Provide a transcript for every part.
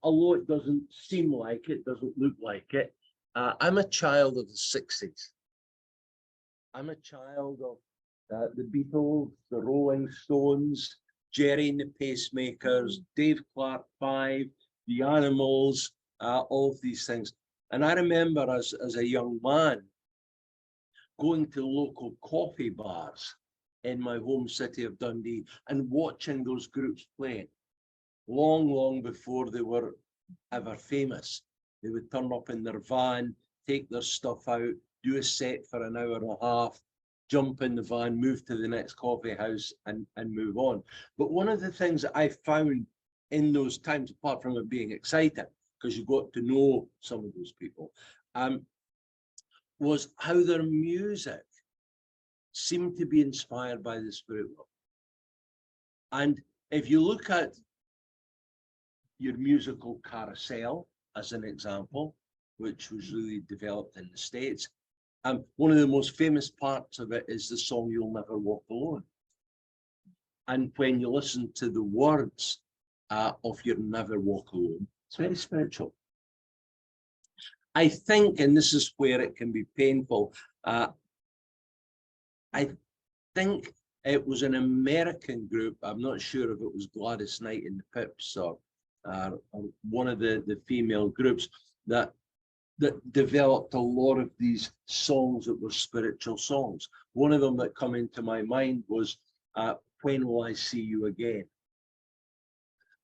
although it doesn't seem like it, doesn't look like it, I'm a child of the 60s. I'm a child of the Beatles, the Rolling Stones, Jerry and the Pacemakers, Dave Clark 5, the Animals, all of these things. And I remember as a young man going to local coffee bars in my home city of Dundee and watching those groups playing long before they were ever famous. They would turn up in their van, take their stuff out, do a set for an hour and a half, jump in the van, move to the next coffee house and move on. But one of the things that I found in those times, apart from it being exciting, because you got to know some of those people, was how their music seemed to be inspired by the spirit world. And if you look at your musical carousel, as an example, which was really developed in the States, one of the most famous parts of it is the song You'll Never Walk Alone. And when you listen to the words of You'll Never Walk Alone, it's very spiritual. I think, and this is where it can be painful, I think it was an American group. I'm not sure if it was Gladys Knight and the Pips or one of the female groups that developed a lot of these songs that were spiritual songs. One of them that come into my mind was When Will I See You Again?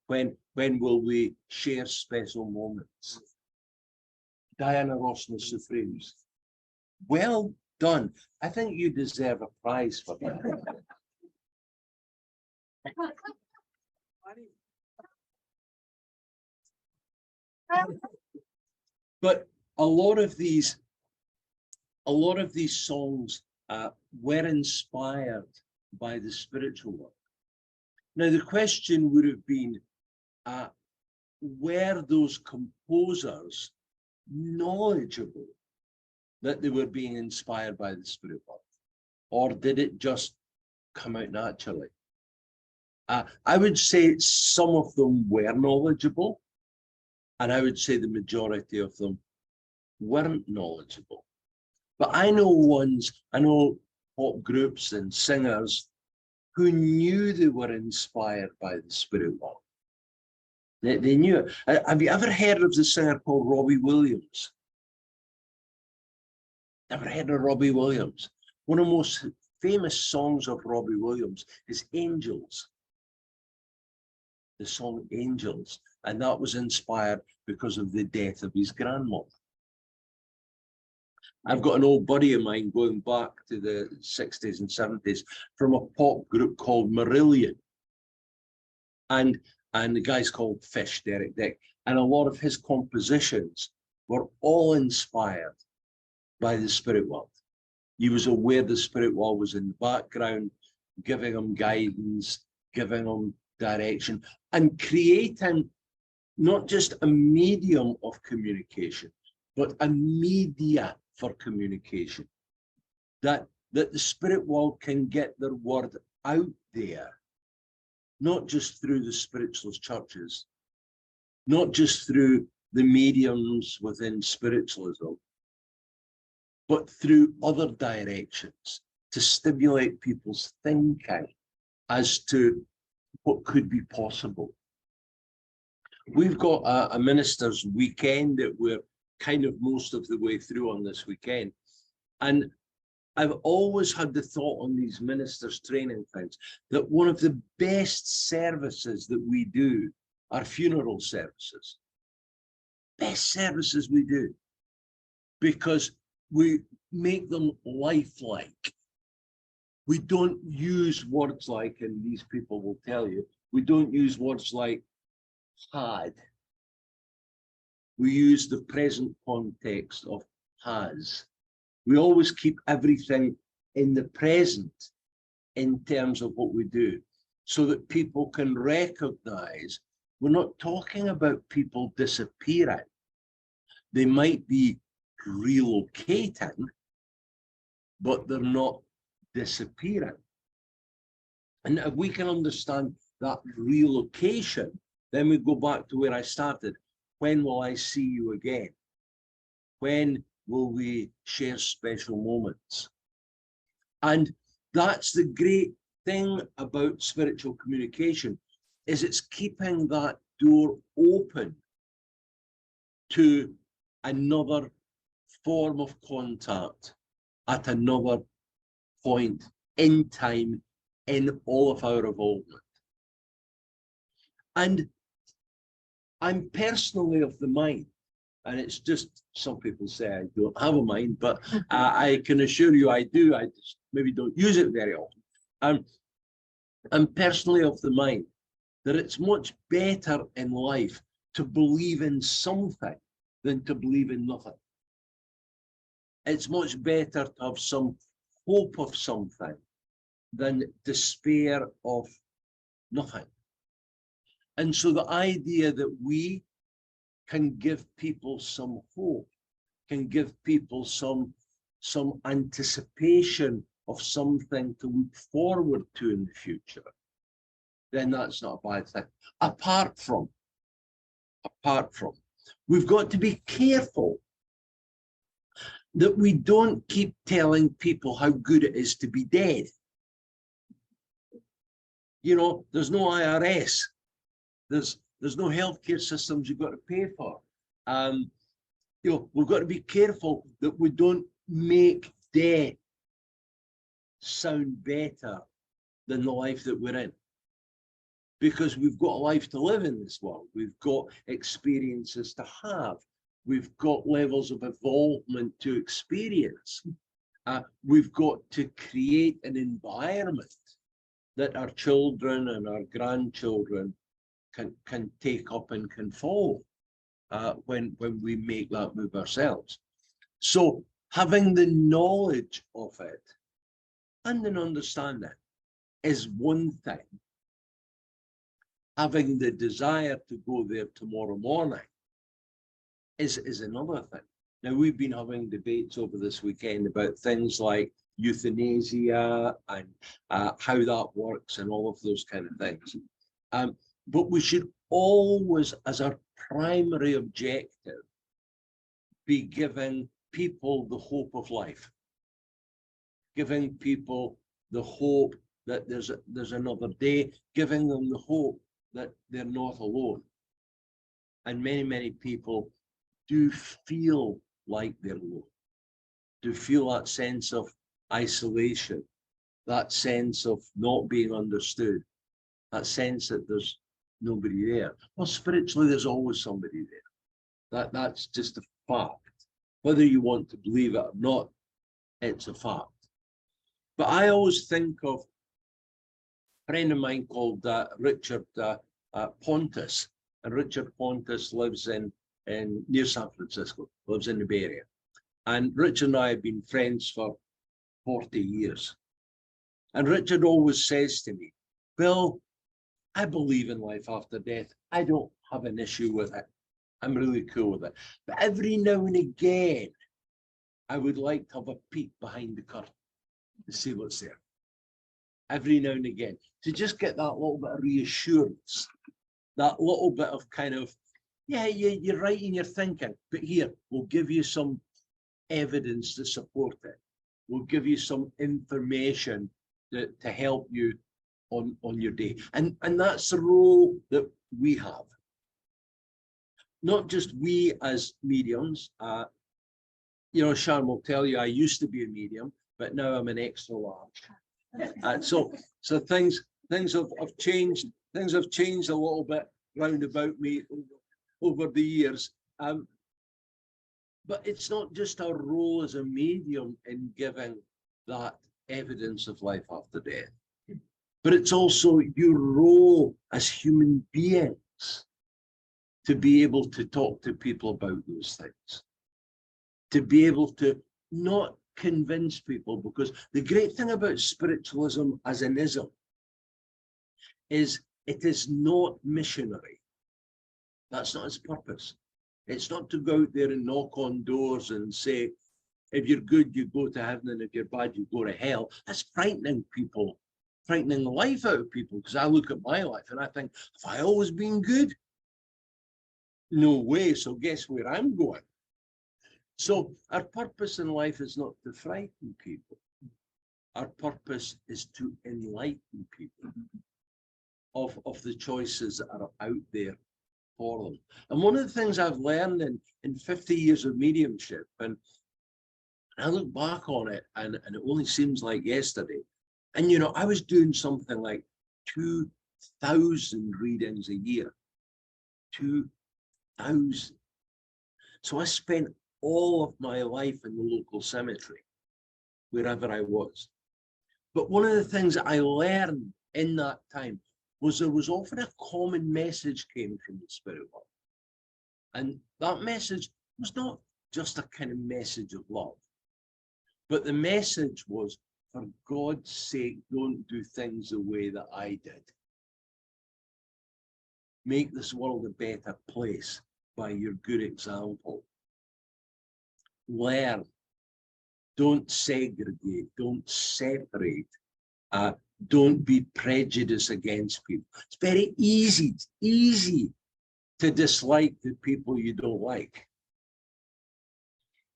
When will we share special moments? Diana Ross and the Supremes. Well done. I think you deserve a prize for that. But a lot of these songs were inspired by the spiritual world. Now the question would have been, were those composers knowledgeable that they were being inspired by the spirit world, or did it just come out naturally? I would say some of them were knowledgeable, and I would say the majority of them weren't knowledgeable. But I know pop groups and singers who knew they were inspired by the spirit world. They knew it. Have you ever heard of the singer called Robbie Williams? Never heard of Robbie Williams? One of the most famous songs of Robbie Williams is Angels. The song Angels. And that was inspired because of the death of his grandmother. I've got an old buddy of mine going back to the 60s and 70s from a pop group called Marillion. And the guy's called Fish, Derek Dick. And a lot of his compositions were all inspired by the spirit world. He was aware the spirit world was in the background, giving him guidance, giving him direction, and creating not just a medium of communication, but a media for communication. That the spirit world can get their word out there, not just through the spiritualist churches, not just through the mediums within spiritualism, but through other directions to stimulate people's thinking as to what could be possible. We've got a minister's weekend that we're kind of most of the way through on this weekend. And I've always had the thought on these ministers' training things that one of the best services that we do are funeral services. Best services we do, because we make them lifelike. We don't use words like, and these people will tell you, we don't use words like had. We use the present context of has. We always keep everything in the present in terms of what we do, so that people can recognize we're not talking about people disappearing. They might be relocating, but they're not disappearing. And if we can understand that relocation Then we go back to where I started. When will I see you again? When will we share special moments? And that's the great thing about spiritual communication, is it's keeping that door open to another form of contact at another point in time in all of our involvement. And I'm personally of the mind, and it's just, some people say I don't have a mind, but I can assure you I do. I just maybe don't use it very often. I'm personally of the mind that it's much better in life to believe in something than to believe in nothing. It's much better to have some hope of something than despair of nothing. And so the idea that we can give people some hope, can give people some anticipation of something to look forward to in the future, then that's not a bad thing. Apart from, we've got to be careful that we don't keep telling people how good it is to be dead. You know, there's no IRS, there's no healthcare systems you've got to pay for. You know, we've got to be careful that we don't make death sound better than the life that we're in. Because we've got a life to live in this world. We've got experiences to have. We've got levels of involvement to experience. We've got to create an environment that our children and our grandchildren can take up and can follow when we make that move ourselves. So having the knowledge of it and an understanding is one thing. Having the desire to go there tomorrow morning is another thing. Now, we've been having debates over this weekend about things like euthanasia and how that works and all of those kind of things. But we should always, as our primary objective, be giving people the hope of life, giving people the hope that there's another day, giving them the hope that they're not alone. And many people do feel like they're alone, do feel that sense of isolation, that sense of not being understood, that sense that there's nobody there. Well, spiritually, there's always somebody there. That's just a fact. Whether you want to believe it or not, it's a fact. But I always think of a friend of mine called Richard Pontus, and Richard Pontus lives in near San Francisco, lives in the Bay Area. And Richard and I have been friends for 40 years. And Richard always says to me, Bill, I believe in life after death. I don't have an issue with it. I'm really cool with it. But every now and again, I would like to have a peek behind the curtain to see what's there. Every now and again, to just get that little bit of reassurance, that little bit of kind of, yeah, you're right in your thinking, but here, we'll give you some evidence to support it. We'll give you some information to help you on your day. And that's the role that we have. Not just we as mediums. You know, Sharon will tell you I used to be a medium, but now I'm an extra large. So things have changed. Things have changed a little bit round about me over the years. But it's not just our role as a medium in giving that evidence of life after death, but it's also your role as human beings to be able to talk to people about those things, to be able to not convince people, because the great thing about spiritualism as an ism is it is not missionary. That's not its purpose. It's not to go out there and knock on doors and say, if you're good, you go to heaven, and if you're bad, you go to hell. That's frightening people frightening the life out of people, because I look at my life and I think, have I always been good? No way. So guess where I'm going? So our purpose in life is not to frighten people. Our purpose is to enlighten people of the choices that are out there for them. And one of the things I've learned in 50 years of mediumship, and I look back on it, and it only seems like yesterday. And, you know, I was doing something like 2,000 readings a year. 2,000. So I spent all of my life in the local cemetery, wherever I was. But one of the things that I learned in that time was there was often a common message came from the spirit world. And that message was not just a kind of message of love, but the message was, for God's sake, don't do things the way that I did. Make this world a better place by your good example. Learn. Don't segregate. Don't separate. Don't be prejudiced against people. It's very easy to dislike the people you don't like.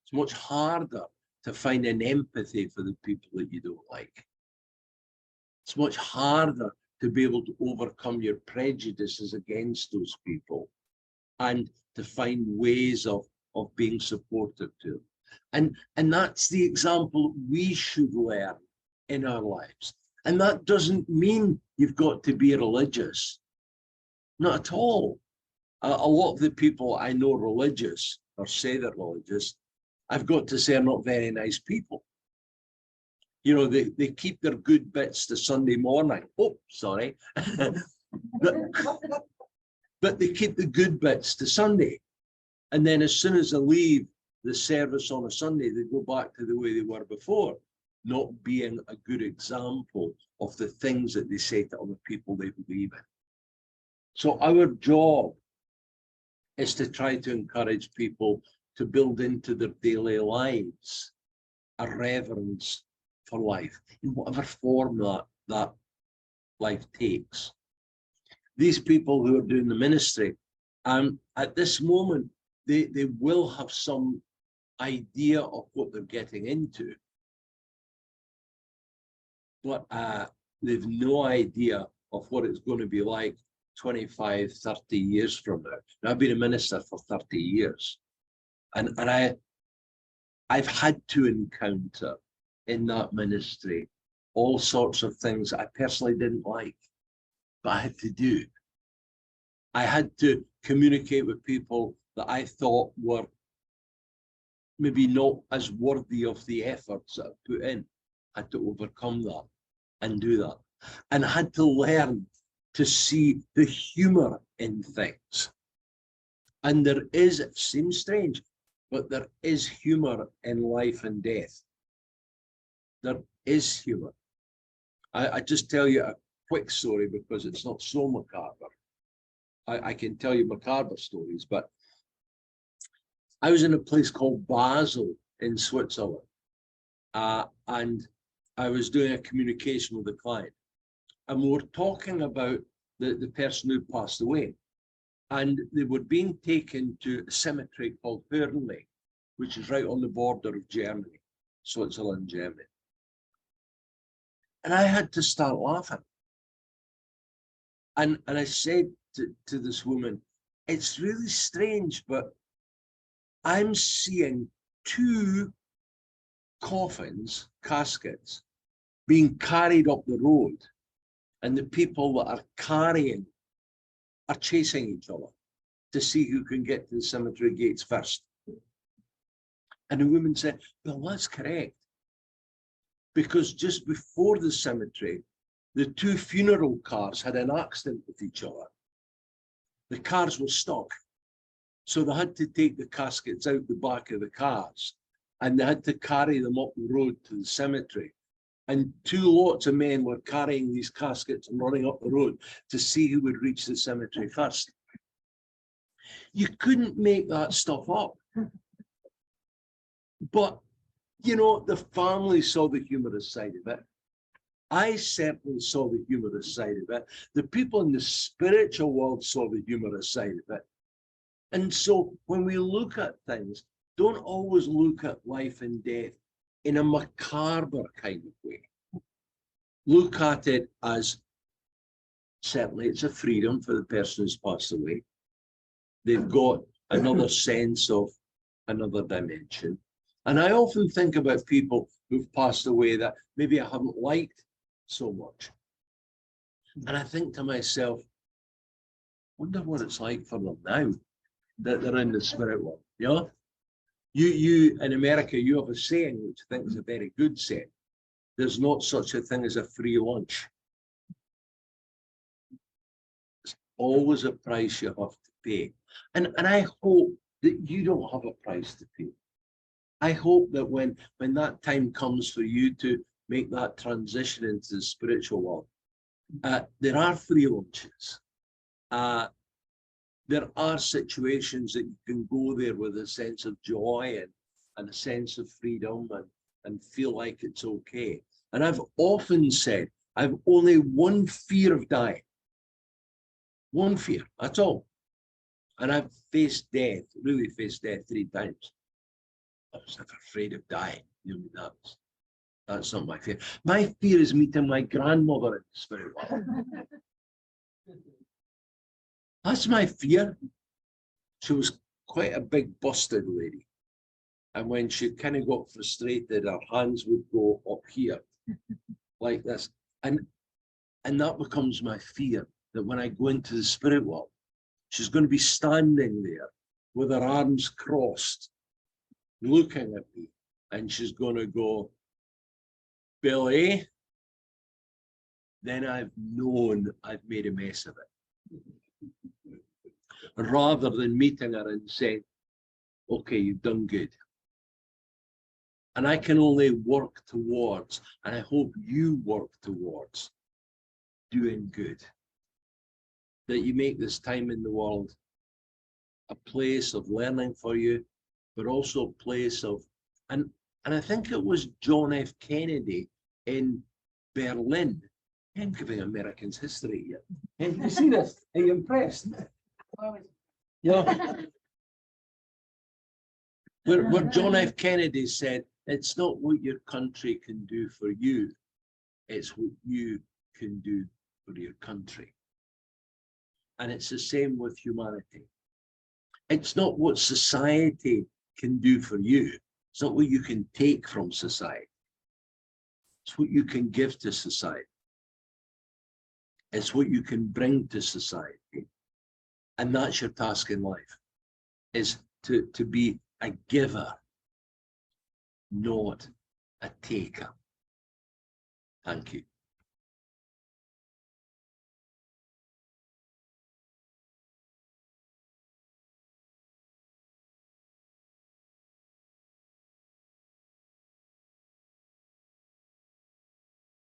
It's much harder to find an empathy for the people that you don't like. It's much harder to be able to overcome your prejudices against those people and to find ways of being supportive to them. And that's the example we should learn in our lives. And that doesn't mean you've got to be religious. Not at all. A lot of the people I know religious, or say they're religious, I've got to say are not very nice people. You know, they keep their good bits to Sunday morning. Oh, sorry. but they keep the good bits to Sunday. And then as soon as they leave the service on a Sunday, they go back to the way they were before, not being a good example of the things that they say to other people they believe in. So our job is to try to encourage people to build into their daily lives a reverence for life, in whatever form that life takes. These people who are doing the ministry, at this moment, they will have some idea of what they're getting into, but they've no idea of what it's going to be like 25, 30 years from now. I've been a minister for 30 years, and I've had to encounter in that ministry all sorts of things I personally didn't like, but I had to do. I had to communicate with people that I thought were maybe not as worthy of the efforts that I put in. I had to overcome that and do that. And I had to learn to see the humor in things. And there is, it seems strange, but there is humor in life and death. There is humor. I just tell you a quick story because it's not so macabre. I can tell you macabre stories, but I was in a place called Basel in Switzerland, and I was doing a communication with a client, and we were talking about the person who passed away, and they were being taken to a cemetery called Hörnli, which is right on the border of Germany, Switzerland, Germany. And I had to start laughing. And I said to this woman, it's really strange, but I'm seeing two coffins, caskets, being carried up the road, and the people that are carrying are chasing each other to see who can get to the cemetery gates first. And the woman said, well, that's correct. Because just before the cemetery, the two funeral cars had an accident with each other. The cars were stuck. So they had to take the caskets out the back of the cars, and they had to carry them up the road to the cemetery. And two lots of men were carrying these caskets and running up the road to see who would reach the cemetery first. You couldn't make that stuff up. But, you know, the family saw the humorous side of it. I certainly saw the humorous side of it. The people in the spiritual world saw the humorous side of it. And so when we look at things, don't always look at life and death in a macabre kind of way. Look at it as, certainly it's a freedom for the person who's passed away. They've got another sense of another dimension. And I often think about people who've passed away that maybe I haven't liked so much. And I think to myself, wonder what it's like for them now that they're in the spirit world. You know? You in America, you have a saying which I think is a very good saying. There's not such a thing as a free lunch. It's always a price you have to pay. And I hope that you don't have a price to pay. I hope that when that time comes for you to make that transition into the spiritual world, there are free lunches. There are situations that you can go there with a sense of joy and a sense of freedom and feel like it's okay. And I've often said, I've only one fear of dying. One fear, that's all. And I've faced death, really faced death 3 times. I was never afraid of dying. You know, that's not my fear. My fear is meeting my grandmother in the spirit world. That's my fear. She was quite a big busted lady. And when she kind of got frustrated, her hands would go up here like this. And that becomes my fear, that when I go into the spirit world, she's going to be standing there with her arms crossed, looking at me. And she's going to go, Billy. Then I've known I've made a mess of it. Rather than meeting her and saying, okay, you've done good. And I can only work towards, and I hope you work towards, doing good. That you make this time in the world a place of learning for you, but also a place of, and I think it was John F. Kennedy in Berlin. I'm giving Americans history here. Have you seen this? Are you impressed? Yeah. Where John F. Kennedy said, it's not what your country can do for you, it's what you can do for your country. And it's the same with humanity. It's not what society can do for you. It's not what you can take from society. It's what you can give to society. It's what you can bring to society. And that's your task in life, is to be a giver, not a taker. Thank you.